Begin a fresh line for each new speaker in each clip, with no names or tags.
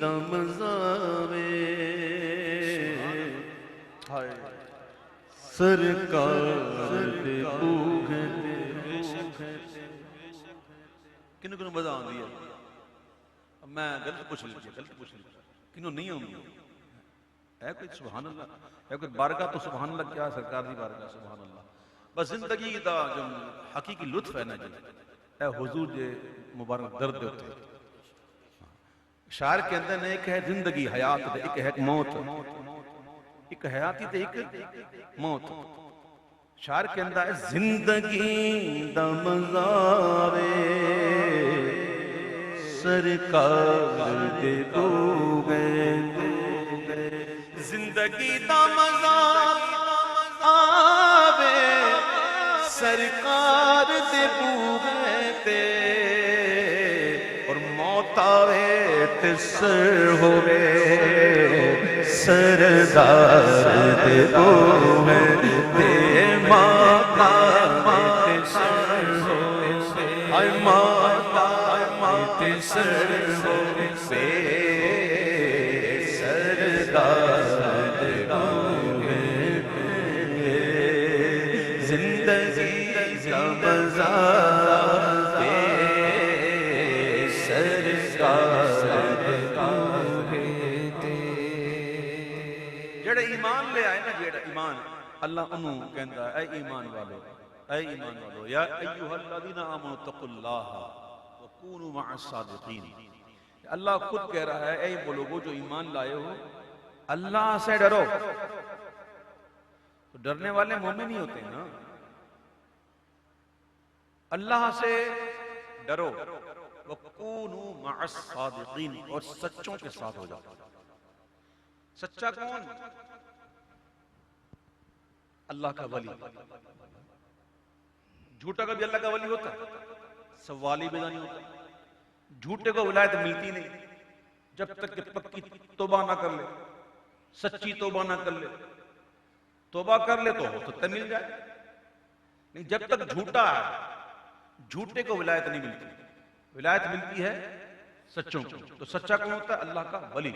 دم زاوے سرکار دے بوگے کنوں کنوں مزہ آن دیا میں غلط پوچھ لیا کنوں نہیں آن دیا ہے کوئی سبحان اللہ ہے کوئی بارگاہ تو سبحان اللہ کیا سرکار دی بارگاہ سبحان اللہ بس زندگی دا جو حقیقی لطف ہے نا جی اے حضور جے مبارک درد ہوتے شاعر کے اندر ایک ہے زندگی حیات تے ایک ہے موت ایک حیاتی تے ایک موت شاعر کے اندر ہے زندگی دا مزاوے سرکار دے بوگے زندگی دا مزاوے سرکار دے بوگے تے اور موت آوے تے سر ہوئے سردار دے بوگے تے موت آوے تے سر ہوئے آئے موت آوے تے سر ہوئے سردار دے بوگے زندگی جڑے ایمان لے آئے نا جڑا ایمان اللہ انہوں کہندہ اے ایمان والو یا ایوہ الذین آمنوا اتقوا اللہ وکونوا مع الصادقین اللہ خود کہہ رہا ہے اے وہ لوگوں جو ایمان لائے ہو اللہ سے ڈرو تو ڈرنے والے مومن نہیں ہوتے نا اللہ سے ڈرو وَكُونُوا مَعَ الصَّادِقِينَ اور سچوں کے ساتھ ہو جاؤ سچا کون اللہ کا ولی جھوٹا کا بھی اللہ کا ولی ہوتا سوالی بھی نہیں ہوتا جھوٹے کو ولایت ملتی نہیں جب تک کہ پکی توبہ نہ کر لے سچی توبہ نہ کر لے توبہ کر لے تو ہو سکتا مل جائے نہیں جب تک جھوٹا ہے جھوٹے کو ولایت نہیں ملتی ولایت ملتی ہے سچوں کو تو سچا کون ہوتا ہے اللہ کا ولی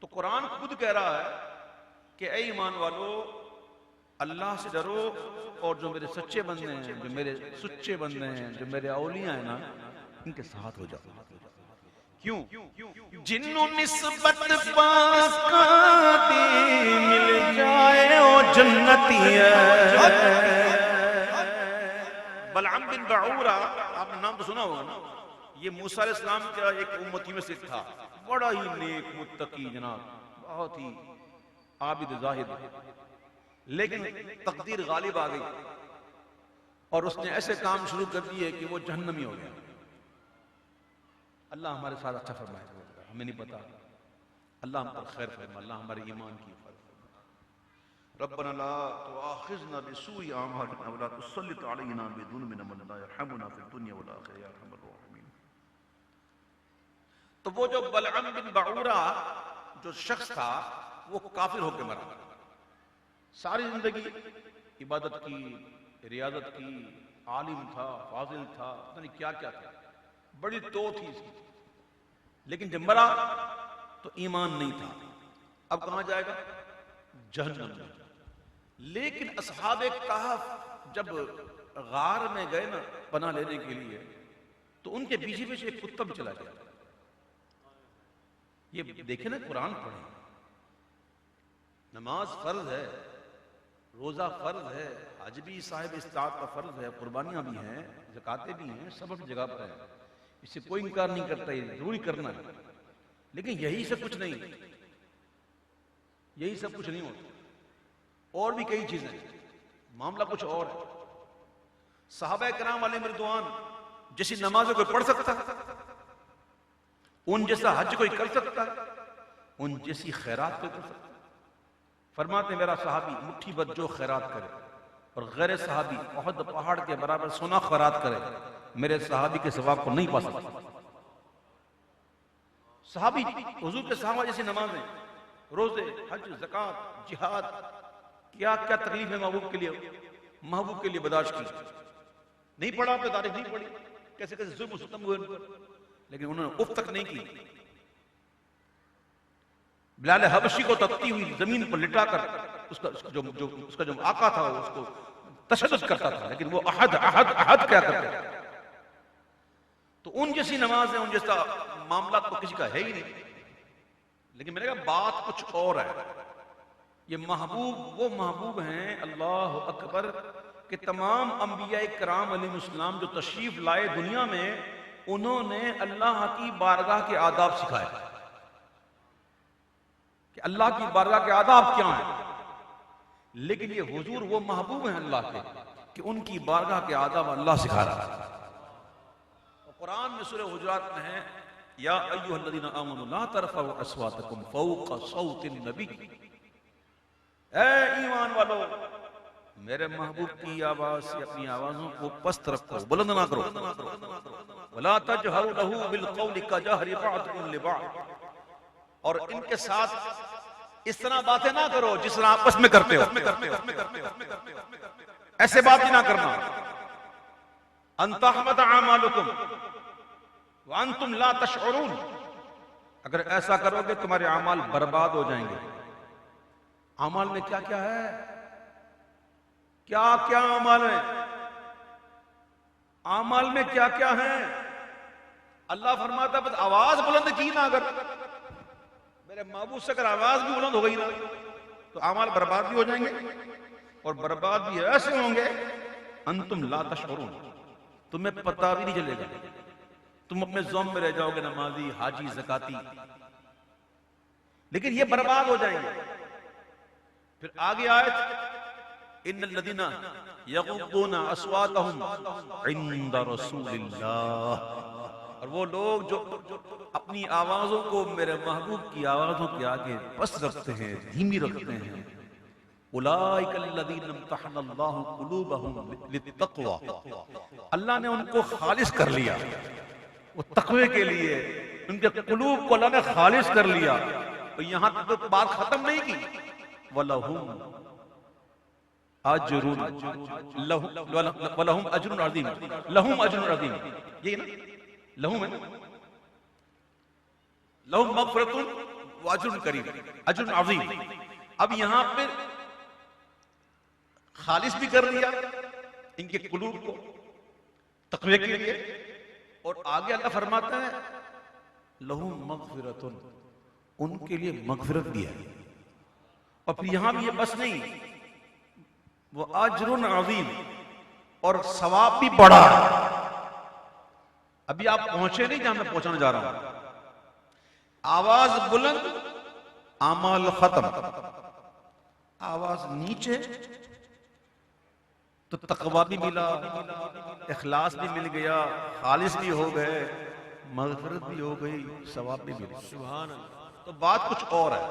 تو قرآن خود کہہ رہا ہے کہ اے ایمان والو اللہ سے ڈرو اور جو میرے سچے بندے ہیں جو میرے سچے بندے ہیں جو میرے اولیاء ہیں نا ان کے ساتھ ہو جاؤ کیوں جنوں نسبت پاک دی مل جائے او جنتی ہے بلعم بن بعورہ آپ نے نام تو سنا ہوگا نا یہ موسیٰ علیہ السلام کا ایک امتی میں سے تھا بڑا ہی نیک متقی جناب بہت ہی عابد زاہد لیکن تقدیر غالب آ گئی اور اس نے ایسے کام شروع کر دیے کہ وہ جہنمی ہو گیا اللہ ہمارے ساتھ اچھا فرمائے ہمیں نہیں پتا اللہ ہم پر خیر فرمائے اللہ ہمارے ایمان کی ربنا لا تؤاخذنا بسوء اعمالنا ولا تسلط علينا بذنوبنا من لا يرحمنا في الدنيا والاخره يا ارحم الراحمين تو وہ جو بلعم بن بعورہ جو شخص تھا وہ کافر ہو کے مرا ساری زندگی عبادت کی ریاضت کی عالم تھا فاضل تھا پتہ نہیں کیا کیا تھا بڑی تو تھی اس کی لیکن جب مرا تو ایمان نہیں تھا اب کہاں جائے گا جہنم میں لیکن اصحاب کہف جب غار میں گئے نا پناہ لینے کے لیے تو ان کے پیچھے پیچھے ایک کتا بھی چلا گیا یہ دیکھیں نا قرآن پڑھیں نماز فرض ہے روزہ فرض ہے حج بھی صاحب استطاعت کا فرض ہے قربانیاں بھی ہیں زکاتیں بھی ہیں سب اپنی جگہ پر ہیں اس سے کوئی انکار نہیں کرتا یہ ضروری کرنا ہے لیکن یہی سب کچھ نہیں یہی سب کچھ نہیں ہوتا اور بھی کئی چیزیں معاملہ کچھ اور ہے صحابہ کرام علیہ رضوان جیسی نمازوں کوئی پڑھ سکتا ان جیسا حج کوئی کر سکتا ان جیسی خیرات کوئی کر سکتا فرماتے ہیں میرا صحابی مٹھی بھر جو خیرات کرے اور غیر صحابی احد پہاڑ کے برابر سونا خیرات کرے میرے صحابی کے ثواب کو نہیں پا سکتا صحابی حضور کے صحابہ جیسی نمازیں روزے حج زکات جہاد کیا کیا تکلیف ہے محبوب کے لیے برداشت کی نہیں پڑھا پہ تاریخ نہیں پڑھی کیسے کیسے ظلم و ستم ہوئے ان پر لیکن انہوں نے اف تک نہیں کی بلال حبشی کو تپتی ہوئی زمین پر لٹا کر اس کا جو آقا تھا اس کو تشدد کرتا تھا، لیکن وہ احد احد احد کیا کرتے تھے. تو ان جیسی نماز ہے، ان جیسا معاملات تو کسی کا ہے ہی نہیں. لیکن میں نے کہا بات کچھ اور ہے. یہ محبوب وہ محبوب ہیں، اللہ اکبر، کہ تمام انبیاء کرام علیہ السلام جو تشریف لائے دنیا میں، انہوں نے اللہ کی بارگاہ کے آداب سکھائے کہ اللہ کی بارگاہ کے آداب کیا ہیں. لیکن یہ حضور وہ محبوب ہیں اللہ کے کہ ان کی بارگاہ کے آداب اللہ سکھا رہا ہے. قرآن میں سورہ حجرات میں ہے، یا ایھا الذین آمنوا لا ترفعوا اصواتکم فوق صوت النبی. اے ایمان والو، میرے محبوب کی آواز سے اپنی آوازوں کو پست رکھو، بلند نہ کرو. ولا تجہروا لہ بالقول کجہر بعضکم لبعض، اور ان کے ساتھ اس طرح باتیں نہ کرو جس طرح آپس میں کرتے ہو. ایسے بات ہی نہ کرنا. ان تحبط اعمالکم وانتم لا تشعرون، اگر ایسا کرو گے تمہارے اعمال برباد ہو جائیں گے. اعمال میں کیا کیا ہے؟ کیا کیا اعمال ہیں؟ اعمال میں کیا کیا ہیں؟ اللہ فرماتا ہے بس آواز بلند کی نہ، اگر میرے محبوب سے اگر آواز بھی بلند ہو گئی نا تو اعمال برباد بھی ہو جائیں گے، اور برباد بھی ایسے ہوں گے انتم لا تشعرون، تمہیں پتہ بھی نہیں چلے گا. تم اپنے ذوم میں رہ جاؤ گے، نمازی، حاجی، زکاتی، لیکن یہ برباد ہو جائیں گے. پھر آگے آیت، ان الذین یغضون اصواتهم عند رسول اللہ، اور وہ لوگ جو اپنی آوازوں کو میرے محبوب کی آوازوں کے آگے پست رکھتے ہیں، دھیمی رکھتے ہیں. اولئک الذین امتحن اللہ قلوبہم للتقوی، اللہ نے ان کو خالص کر لیا وہ تقوی کے لیے. ان کے قلوب کو اللہ نے خالص کر لیا. اور یہاں تک تو بات ختم نہیں کی، وَلَهُمْ أَجْرٌ وَلَهُمْ أَجْرٌ عَظِيمٌ، لَهُمْ أَجْرٌ عَظِيمٌ، یہ نا لہم ہے، لہم مغفرۃ واجر کریم، اجر عظیم. اب یہاں پہ خالص بھی کر لیا ان کے قلوب کو تقوی کے لیے، اور آگے اللہ فرماتا ہے لہم مغفرۃ، ان کے لیے مغفرت بھی ہے. اور پھر یہاں بھی یہ بس نہیں، وہ اجر عظیم، اور ثواب بھی بڑا. ابھی آپ پہنچے نہیں جہاں میں پہنچانا جا رہا ہوں. آواز بلند، اعمال ختم. آواز نیچے تو تقوی بھی ملا، اخلاص بھی مل گیا، خالص بھی ہو گئے، مغفرت بھی ہو گئی، ثواب بھی مل گیا. سبحان اللہ. تو بات کچھ اور ہے.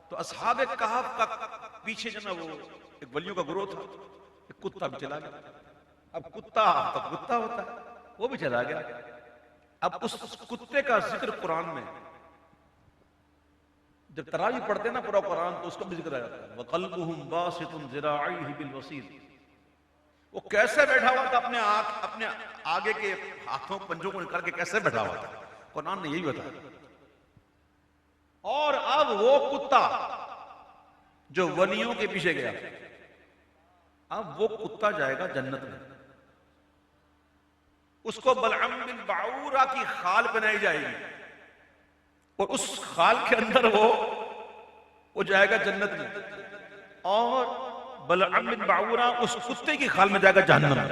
تو اصحاب کہف کا پیچھے جو نا وہ ایک ولیوں کا گروہ تھا، ایک کتا بھی چلا گیا. اب کتا تو کتا ہوتا ہے، وہ بھی چلا گیا. اب اس کتے کا ذکر قرآن میں جب تراویح پڑھتے ہیں نا پورا قرآن تو اس کا بھی ذکر آیا ہے. وَقَلْبُهُمْ بَاسِطٌ ذِرَاعَيْهِ بِالْوَصِيدِ، وہ کیسے بیٹھا ہوا تھا، اپنے آگے کے ہاتھوں پنجوں کو نکال کے کیسے بیٹھا ہوا تھا، قرآن نے یہی بتایا. اور اب وہ کتا جو ولیوں کے پیچھے گیا، اب وہ کتا جائے گا جنت میں. اس کو بلعم بن بعورہ کی خال بنائی جائے گی، اور اس خال کے اندر وہ جائے گا جنت میں. اور بلعم بن بعورہ اس کتے کی خال میں جائے گا جہنم میں.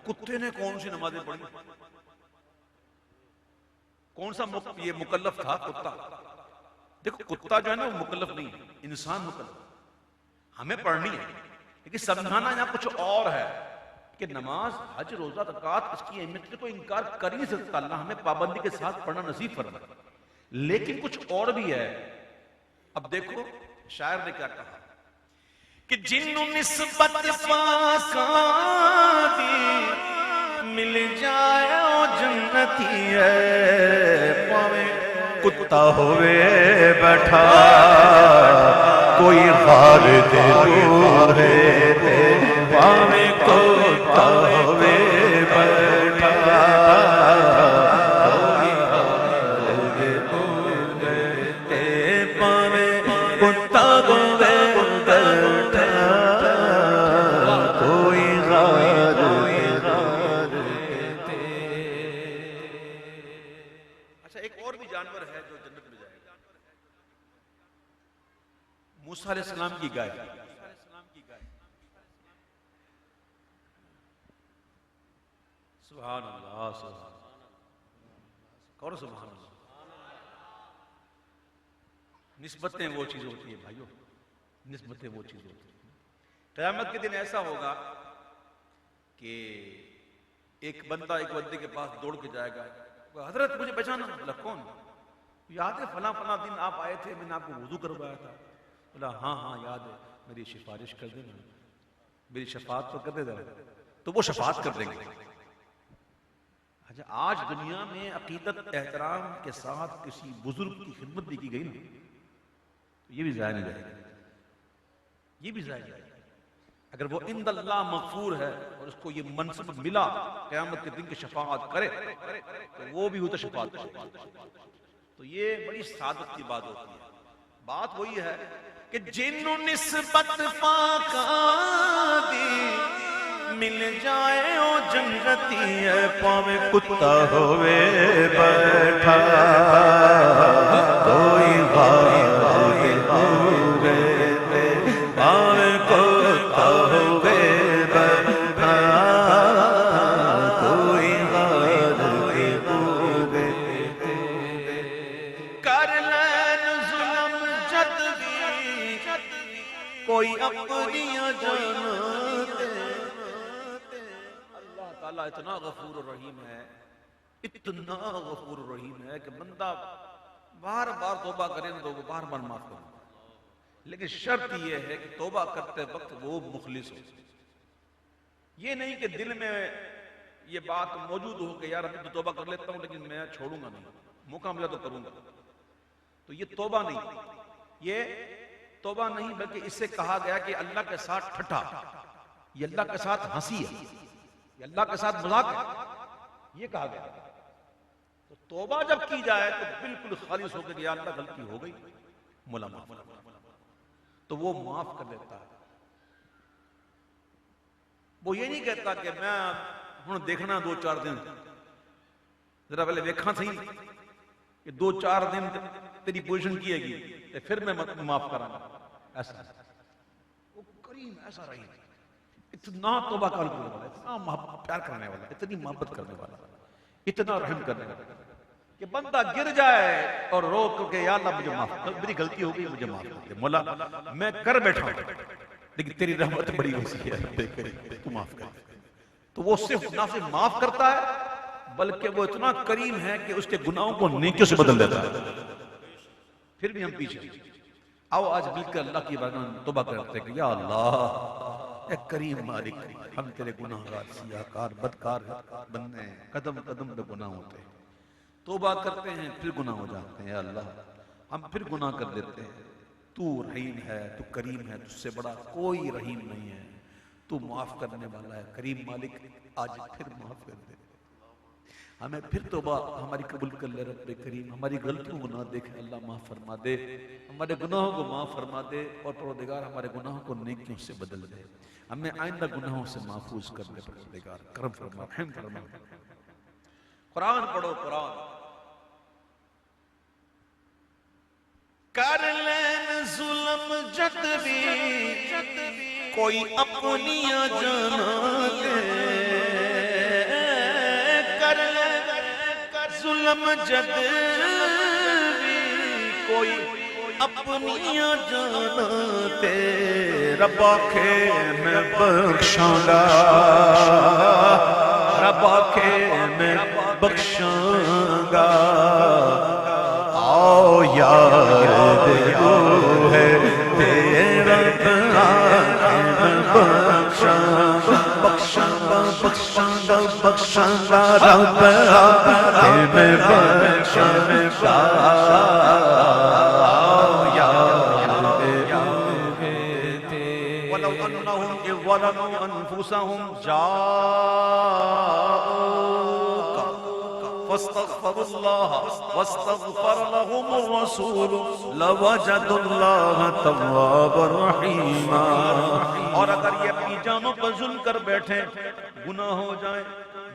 کتے نے کون سی نمازیں پڑھی؟ کون سا یہ مکلف تھا کتا؟ دیکھو کتا جو ہے نا وہ مکلف نہیں ہے، انسان مکلف. ہمیں پڑھنی ہے لیکن سمجھانا یہاں کچھ اور ہے کہ نماز، حج، روزہ، زکوٰۃ، اس کی اہمیت کو انکار کر نہیں سکتا. اللہ ہمیں پابندی کے ساتھ پڑھنا نصیب فرمائے. لیکن کچھ اور بھی ہے. اب دیکھو شاعر نے کیا کہا کہ جن نسبت پاکادی مل جائے او جنتی ہے، پاویں کتا ہوئے بیٹھا کوئی غار دے دو ہے، پاویں کتا ہوئے بیٹھا کوئی غار دے دو ہے، بھی جانور ہے جو جنت میں جائے گا. موسیٰ علیہ السلام کی گائے, سبحان اللہ, سبحان اللہ, اور سبحان اللہ. نسبتیں وہ چیز ہوتی ہیں بھائیو, نسبتیں وہ چیز ہوتی ہیں. قیامت کے دن ایسا ہوگا کہ ایک بندہ ایک بندے کے پاس دوڑ کے جائے گا, حضرت مجھے بچانا. بولا کون؟ یاد ہے فلاں فلاں دن آپ آئے تھے, میں نے آپ کو وضو کروایا تھا. بولا ہاں ہاں یاد ہے, میری سفارش کر دینا, میری شفاعت تو کر دے ذرا. تو وہ شفاعت کر دیں گے. اچھا, آج دنیا میں عقیدت احترام کے ساتھ کسی بزرگ کی خدمت بھی کی گئی نا, تو یہ بھی ضائع نہیں جائے گا, یہ بھی ضائع جائے گا. اگر وہ عند اللہ مغفور ہے اور اس کو یہ منصب ملا قیامت کے دن کی شفاعت کرے تو وہ بھی ہوتا شفاعت کرے. تو یہ بڑی سعادت کی بات ہوتی ہے. بات وہی ہے کہ جنوں نسبت پاکاں دی مل جائے او جنتی ہے, پاویں کتا ہوئے بیٹھا کوئی غار کے پورے تے, پاویں کتا ہوئے بیٹھا کوئی غار کے پورے تے. کر لین ظلم جد بھی کوئی اپنی جانا تے. اللہ تعالیٰ اتنا غفور الرحیم ہے, اتنا غفور الرحیم ہے کہ بندہ بار بار توبہ کرے تو وہ بار بار معاف کرے, لیکن شرط یہ ہے کہ توبہ کرتے وقت وہ مخلص ہو. یہ نہیں کہ دل میں یہ بات موجود ہو کہ یار ابھی تو توبہ کر لیتا ہوں لیکن میں چھوڑوں گا نہیں, موقع ملا تو کروں گا. تو یہ توبہ نہیں, یہ توبہ نہیں, بلکہ اس سے کہا گیا کہ اللہ کے ساتھ ٹھٹا, یہ اللہ کے ساتھ ہنسی ہے, یہ اللہ کے ساتھ مذاق ہے, یہ کہا گیا. تو توبہ جب کی جائے تو بالکل خالص ہو کے یا اللہ غلطی ہو گئی, مولا معاف, تو وہ معاف کر دیتا ہے. وہ یہ نہیں کہتا کہ میں ہوں دیکھنا 2-4 دن, ذرا پہلے دیکھا تھی کہ 2-4 دن تیری پوزیشن کی ہے گی پھر میں معاف کراں گا. ایسا وہ کریم, ایسا رہی, اتنا توبہ کرنے والا, اتنا پیار کرنے والا, اتنی محبت کرنے والا, اتنا رحم کرنے والا کہ بندہ گر جائے اور رو کہ یا اللہ مجھے معاف کر, میری غلطی ہو گئی, مجھے معاف کر دے مولا, میں کر بیٹھا ہوں لیکن تیری رحمت بڑی وسیع ہے, تو معاف کر. تو وہ صرف نہ صرف معاف کرتا ہے بلکہ وہ اتنا کریم ہے کہ اس کے گناہوں کو نیکیوں سے بدل دیتا ہے. پھر بھی ہم پیچھے, آؤ آج مل کر اللہ کی بارگاہ میں توبہ کرتے ہیں کہ یا اللہ اے کریم مالک, ہم تیرے گناہگار سیاہکار بدکار بندے ہیں, قدم قدم پہ گناہ ہوتے ہیں. توبہ کرتے ہیں پھر گناہ ہو جاتے ہیں. یا اللہ ہم پھر گناہ کر دیتے ہیں, تو رحیم ہے, تو کریم ہے, تجھ سے بڑا کوئی رحیم نہیں ہے, تو معاف کرنے والا ہے. کریم مالک آج پھر معاف کر دے, ہمیں پھر توبہ ہماری قبول کر لے رب کریم. ہماری غلطیوں کو نہ دیکھے اللہ, معاف فرما دے, ہمارے گناہوں کو معاف فرما دے, اور پروردگار ہمارے گناہوں کو نیکیوں سے بدل دے, ہمیں آئندہ گناہوں سے محفوظ کر دے. پروردگار کرم فرما, رحم فرما. قرآن پڑھو, قرآن. کر لین ظلم جد بھی کوئی اپنی جانا دے, کر لین ظلم جد بھی کوئی اپنی جانا دے. رب آکھے میں بخشاں گا, رب آکھے میں بخشاں گا, آؤ یار دیو ہے تیرا بخشاں گا, بخشاں گا, بخشاں گا, بخشاں گا, رب آکھے میں بخشاں گا, آؤ یار دیو ہے تیرا. وَلَوْ أَنَّهُمْ إِذْ ظَلَمُوا أَنفُسَهُمْ فاستغفروا الله واستغفر لهم الرسول لوجدوا الله توابا رحيما. اور اگر یہ اپنی جانوں پر ظلم کر بیٹھے, گناہ ہو جائے,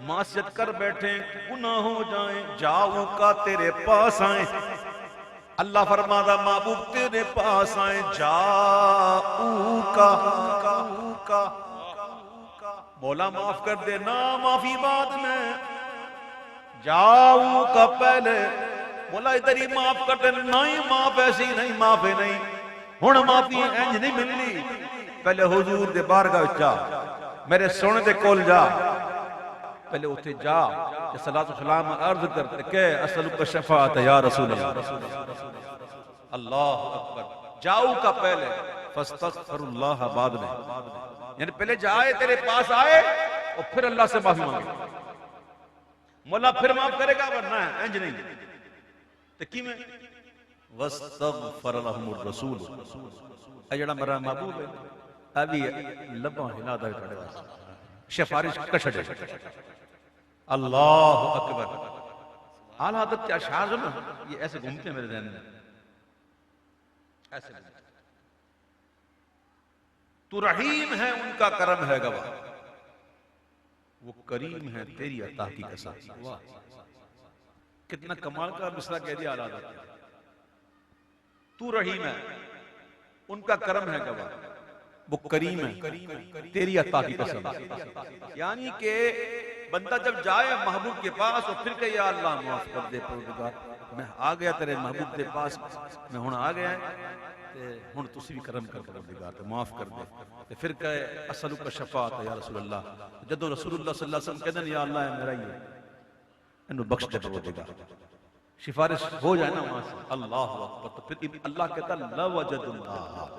معصیت کر بیٹھیں گناہ ہو جائیں جاؤں کا تیرے پاس آئیں اللہ فرماتا محبوب تیرے پاس آئیں جاؤں کا مولا معاف کر دے نا معافی بعد میں جاؤں کا پہلے مولا ادھر ہی معاف کر دے نہیں معاف ایسی نہیں معاف ہے نہیں ہن معافی انج نہیں ملنی پہلے حضور دے بارگاہ جا میرے سونے دے کول جا پہلے اتھے جا کہ صلاۃ و سلام عرض کرتے کہ اسألک شفاعت یا رسول اللہ اللہ اکبر جاؤ کا پہلے فاستغفر اللہ بعد میں یعنی پہلے جائے تیرے پاس آئے اور پھر اللہ سے معافی مانگے مولا پھر معاف کرے گا ورنہ ہے انج نہیں تکی میں واستغفر لهم الرسول اے جڑا میرا محبوب ہے ابھی لباں ہلا دا کھڑے واسطے سفارش کچھڑے اللہ اکبر اعلیٰ حضرت کے اشعار جو نا یہ ایسے گھومتے ہیں میرے ذہن میں ایسے گھومتے تو رحیم ہے ان کا کرم ہے گواہ وہ کریم ہے تیری عطا کی قسم کتنا کمال کا مصرع کہہ دیا اعلیٰ حضرت تو رحیم ہے ان کا کرم ہے گواہ وہ کریم ہے تیری عطا کی قسم یعنی کہ بندہ جب جائے محبوب کے پاس اور پھر کہ یا اللہ معاف کر دے پروردگار میں آ گیا تیرے محبوب کے پاس میں ہن آ گیا تے ہن تسی بھی کرم کر پروردگار تے معاف کر دے تے پھر کہے اسألک شفاعت یا رسول اللہ جدو رسول اللہ صلی اللہ علیہ وسلم کہتے ہیں یا اللہ ہے میرا ہی ہے انہوں بخش دے پروردگار سفارش ہو جائے نا وہاں سے اللہ اکبر تو پھر اللہ کہتا لوجد اللہ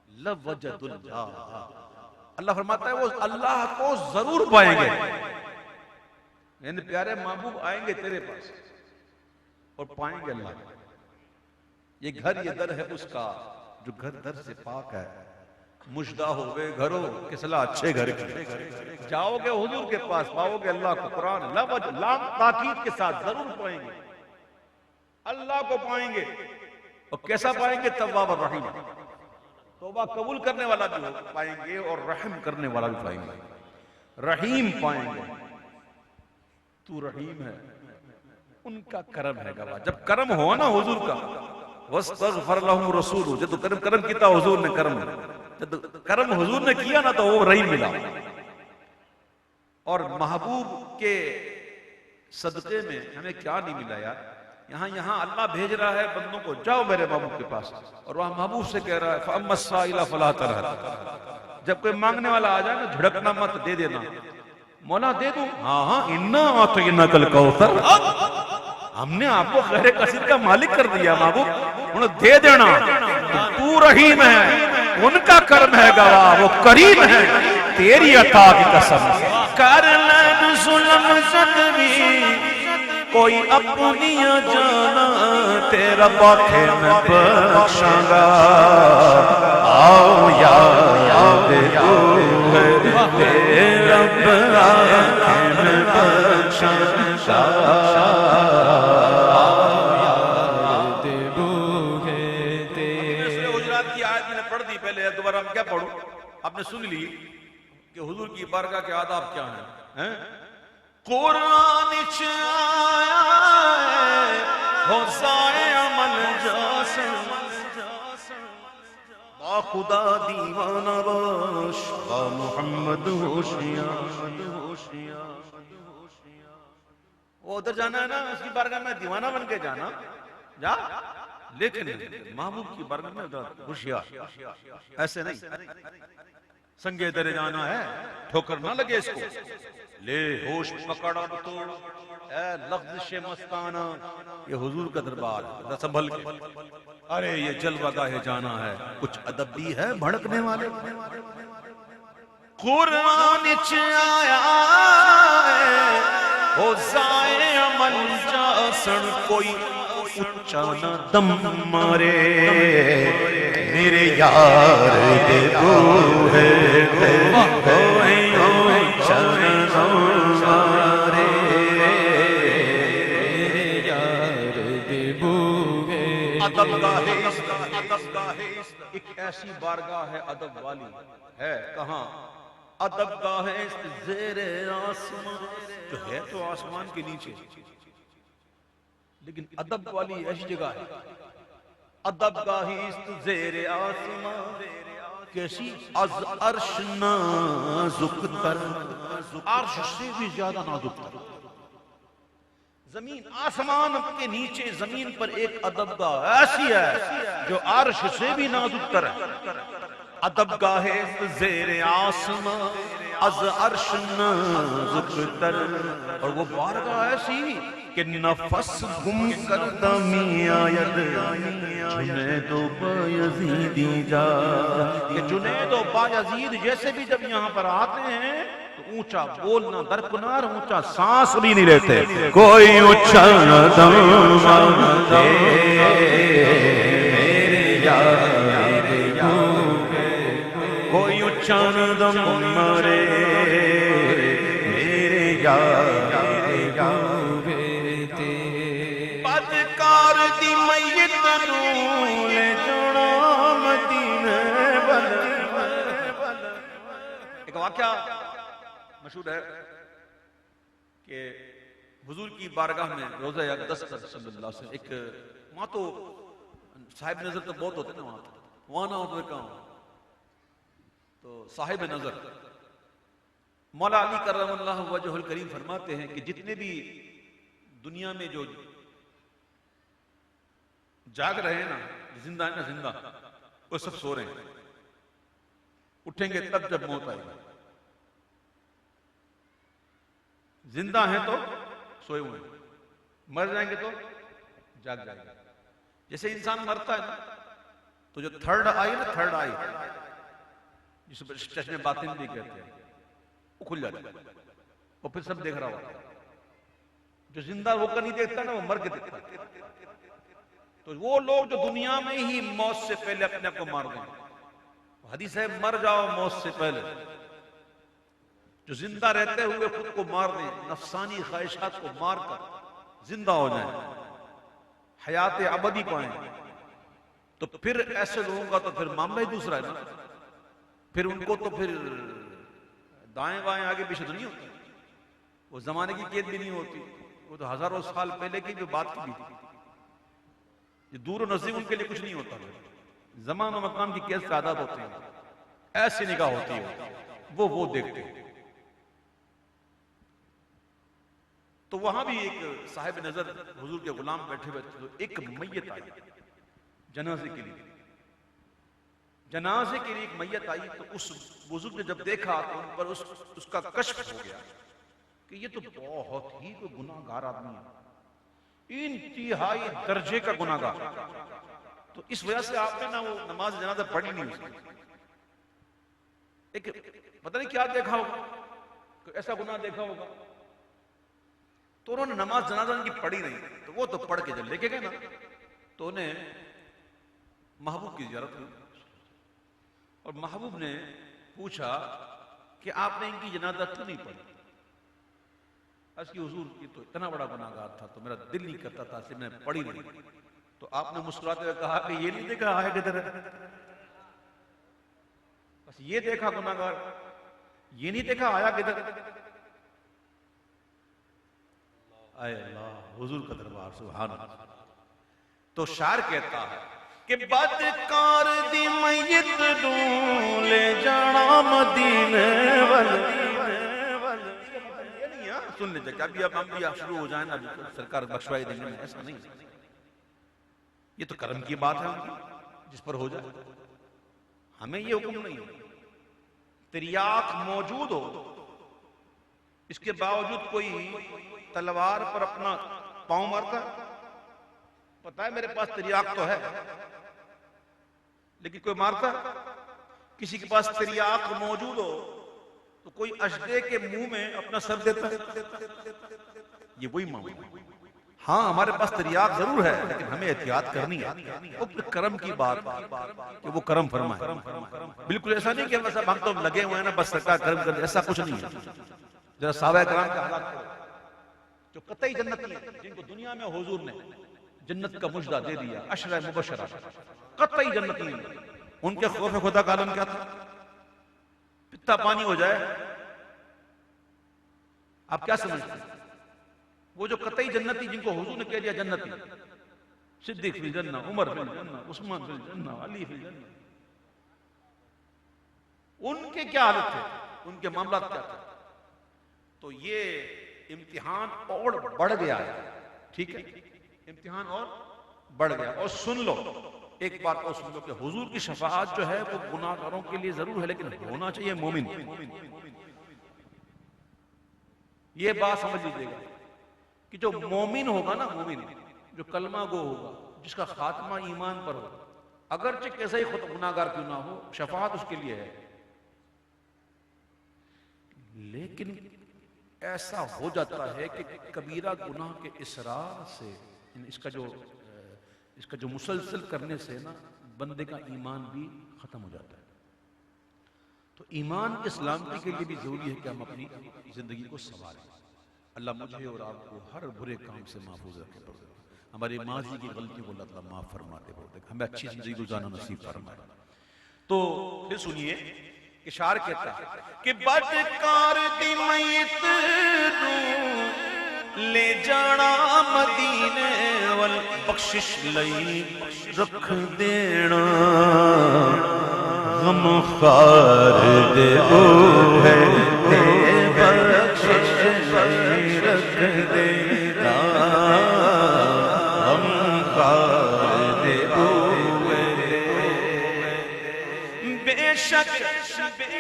لوجد اللہ اللہ فرماتا ہے وہ اللہ کو ضرور پائیں گے یعنی پیارے محبوب آئیں گے تیرے پاس اور پائیں گے اللہ یہ گھر یہ در ہے اس کا جو گھر در سے پاک ہے مجدہ ہوئے گھروں کسلا اچھے گھر کی جاؤ گے حضور کے پاس پاؤ گے اللہ کو قرآن لام تاکید کے ساتھ ضرور پائیں گے اللہ کو پائیں گے اور کیسا پائیں گے تواب الرحیم توبہ قبول کرنے والا بھی پائیں گے اور رحم کرنے والا بھی پائیں گے رحیم پائیں گے تو رحیم ہے ان کا کرم ہے گواہ جب کرم ہوا نا حضور کا واستغفر لهم رسول جب کرم کیتا حضور نے جب کرم حضور نے کیا نا تو وہ رحیم ملا اور محبوب کے صدقے میں ہمیں کیا نہیں ملا یار یہاں اللہ بھیج رہا ہے بندوں کو جاؤ میرے محبوب کے پاس اور وہاں محبوب سے کہہ رہا ہے فَأَمَّا السَّائِلَ فَلَا تَنْهَرْ جب کوئی مانگنے والا آ جائے نا جھڑکنا مت دے دینا مولا دے دوں ہاں اِنَّا أَعْطَيْنَاكَ الْكَوْثَرَ ہم نے آپ کو خیر کثیر کا مالک کر دیا محبوب انہیں دے دینا تو رحیم ہے ان کا کرم ہے گواہ وہ کریم ہے تیری عطا کی قسم کر لین ظلم زدوی کوئی اپنی جانا تیرا باکھے میں بخشاں گا آؤ یاد تو ہے تیرا باکھے میں بخشاں گا دوبارہ ہم کیا پڑھو آپ نے سن لی کہ حضور کی بارگاہ کے آداب کیا ہیں قرآن آیا حوصائے عمل جاسن با خدا دیوانہ باش با محمد ہوشیار وہ ادھر جانا ہے نا اس کی بارگاہ میں دیوانہ بن کے جانا جا لیکن محبوب کی بارگاہ میں ہوشیار ایسے نہیں سنگے درے جانا ہے ٹھوکر نہ لگے اس کو لے ہوش پکڑا تو اے لغزش مستانہ یہ حضور کا دربار ہے سنبھل کے ارے یہ جلوہ گاہ جانا ہے کچھ ادب بھی ہے بھڑکنے والے قرآن آیا ہو زائے عمل جاسن کوئی اچانا دم مارے میرے یار دے دو ہے اچانا دم مارے یار دے بو ہے ادب گاہ ایک ایسی بارگاہ ہے ادب والی ہے کہاں ادب گاہ زیر آسمان، جو ہے تو آسمان کے نیچے، لیکن ادب والی ایسی جگہ ہے، ادب گاہی است زیر آسمان، کیسی از عرش نازک تر، عرش سے بھی زیادہ نازک تر، زمین آسمان کے نیچے زمین پر ایک ادب گاہ ایسی ہے جو عرش سے بھی نازک تر ہے، ادب گاہ زیر آسمان از عرش نازک تر، اور وہ بارگاہ ایسی کہ نفس گم کردہ می آید جنید و بایزیدی جا، کہ جنید و بایزید جیسے بھی جب یہاں پر آتے ہیں تو اونچا بولنا درکنار، اونچا سانس بھی نہیں لیتے، کوئی اونچا دم مانتے میرے یار کوئی اونچا دم مارے میرے یار بدکار دی میت نول جوڑا مدینے بل۔ ایک واقعہ مشہور ہے کہ حضور کی بارگاہ میں روزہ اقدس پر صلی اللہ علیہ وسلم، ایک وہاں تو صاحب نظر تو بہت ہوتے ہیں نا، وہاں نہ ہوتے کہاں، تو صاحب نظر مولا علی کرم اللہ وجہ الکریم فرماتے ہیں کہ جتنے بھی دنیا میں جو جاگ رہے ہیں نا، زندہ ہیں نا، زندہ، وہ سب سو رہے ہیں، اٹھیں گے تب جب موت آئے گی، زندہ ہیں تو سوئے ہوئے ہیں، مر جائیں گے تو جاگ جائیں گے۔ جیسے انسان مرتا ہے نا تو جو تھرڈ آئی نا، تھرڈ آئی جس پر چشم باطن بھی کہتے ہیں، وہ کھل جاتا ہے، وہ پھر سب دیکھ رہا ہوتا ہے۔ جو زندہ ہو کر نہیں دیکھتا نا، وہ مر کے دیکھتا ہے۔ تو وہ لوگ جو دنیا میں ہی موت سے پہلے اپنے آپ کو مار دیں، حدیث ہے مر جاؤ موت سے پہلے، جو زندہ رہتے ہوئے خود کو مار دیں، نفسانی خواہشات کو مار کر زندہ ہو جائیں، حیات ابدی پائیں، تو پھر ایسے لوگوں کا تو پھر معاملہ ہی دوسرا ہے نا، پھر ان کو تو پھر دائیں بائیں آگے پیچھے تو نہیں ہوتی، وہ زمانے کی قید بھی نہیں ہوتی، وہ تو ہزاروں سال پہلے کی جو بات کی بھی تھی، یہ دور و نزدیک ان کے لیے کچھ نہیں ہوتا، زمان و مکان کی قید سے آزاد ہوتے ہیں، ایسی نگاہ ہوتی ہے، وہ دیکھتے ہیں۔ تو وہاں بھی ایک صاحب نظر حضور کے غلام بیٹھے ہوئے تھے، تو ایک میت آئی جنازے کے لیے، جنازے کے لیے ایک میت آئی، تو اس بزرگ نے جب دیکھا تو ان پر اس کا کشف ہو گیا کہ یہ تو بہت ہی کوئی گناہگار آدمی ہے، انتہائی درجے کا گناہگار، تو اس وجہ سے آپ نے نا وہ نماز جنازہ پڑھی نہیں اس کی، ایک پتہ نہیں کیا دیکھا ہوگا، کوئی ایسا گناہ دیکھا ہوگا، تو انہوں نے نماز جنازہ ان کی پڑھی نہیں، تو وہ تو پڑھ کے جب لے کے گئے نا، تو انہیں محبوب کی زیارت ہوئی، اور محبوب نے پوچھا کہ آپ نے ان کی جنازہ کیوں نہیں پڑھی؟ اس کی حضور کی تو اتنا بڑا گناہگار تھا تو میرا دل نہیں کرتا تھا، اسے میں نے پڑھی نہیں، تو آپ نے مسکراتے ہوئے کہا کہ یہ نہیں دیکھا آیا کدھر ہے، بس یہ دیکھا گناہگار، یہ نہیں دیکھا آیا کدھر، اے اللہ حضور کا دربار سبحان اللہ۔ تو شاعر کہتا ہے کہ بدکار دی میت ڈولے جانا مدینے والے، سن لیجئے کہ ابھی اب ہم بھی شروع ہو جائیں نا، سرکار بخشوائی دیں گے، ایسا نہیں، یہ تو کرم کی بات ہے ان کی جس پر ہو جائے، ہمیں یہ حکم نہیں ہے، تریاق موجود ہو اس کے باوجود کوئی تلوار پر اپنا پاؤں مارتا ہے، پتہ ہے میرے پاس تریاق تو ہے لیکن کوئی مارتا ہے، کسی کے پاس تریاق موجود ہو تو کوئی اژدے کے منہ میں اپنا سر دیتا ہے، یہ وہی معاملہ ہے۔ ہاں ہمارے پاس تریاق ضرور ہے لیکن ہمیں احتیاط کرنی ہے، وہ کرم کی بات کہ وہ کرم فرمائے، بالکل ایسا نہیں کہ بس ہم تو لگے ہوئے ہیں نا بس سرکار کرم کر، ایسا کچھ نہیں ہے۔ ذرا صحابہ کرام کا حالات کرو جو قطعی جنتی ہیں، جن کو دنیا میں حضور نے جنت کا مجدہ دے دیا، عشرہ مبشرہ، قطعی جنتی ہیں، ان کے خوف خدا کا عالم کیا تھا؟ پتا پانی ہو جائے، آپ کیا سمجھتے ہیں؟ وہ جو قطعی جنتی جن کو حضور نے کہہ دیا جنتی، صدیق فی الجنہ، عمر فی الجنہ، عثمان فی الجنہ، علی فی الجنہ، ان کے کیا حالت تھے، ان کے معاملات کیا تھے؟ تو یہ امتحان اور بڑھ گیا ہے، ٹھیک ہے، امتحان اور بڑھ گیا۔ اور سن لو ایک بات اور سن لو کہ حضور کی شفاعت جو ہے وہ گناہ گاروں کے لیے ضرور ہے، لیکن ہونا چاہیے مومن۔ یہ بات سمجھ لیجیے گا کہ جو مومن ہوگا نا، مومن جو کلمہ گو ہوگا، جس کا خاتمہ ایمان پر ہو، اگرچہ کیسا ہی خود گناہ گار کیوں نہ ہو، شفاعت اس کے لیے ہے۔ لیکن ایسا ہو جاتا ہے کہ کبیرہ گناہ کے اصرار سے، اس کا جو مسلسل کرنے سے نا بندے کا ایمان بھی ختم ہو جاتا ہے۔ تو ایمان کی سلامتی کے لیے بھی ضروری ہے کہ ہم اپنی زندگی کو سنواریں۔ اللہ مجھے اور آپ کو ہر برے کام سے محفوظ رکھے، ہمارے ماضی کی غلطیوں کو اللہ تعالیٰ معاف فرما دے، ہمیں اچھی زندگی گزارنا نصیب فرمائے۔ تو پھر سنیے کہ شاعر کہتا ہے کہ بدکار دی میت نو لے جانا مدینے وال بخشش لئی رکھ دینا، غم خار دے او ہے تے بخشش لئی رکھ دینا، غم خار دے او ہے بے شک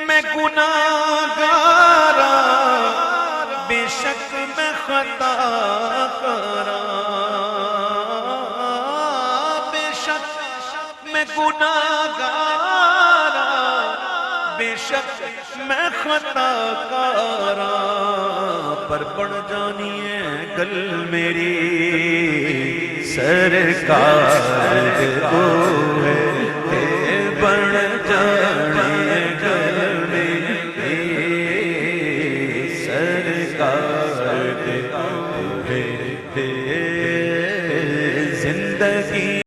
میں گناہگارا، بے شک میں خطا کارا، بے شک میں گناہگارا، بے شک میں خطا کارا، پر بڑھ جانی ہے گل میری سرکار کو ہے، بڑھ جانی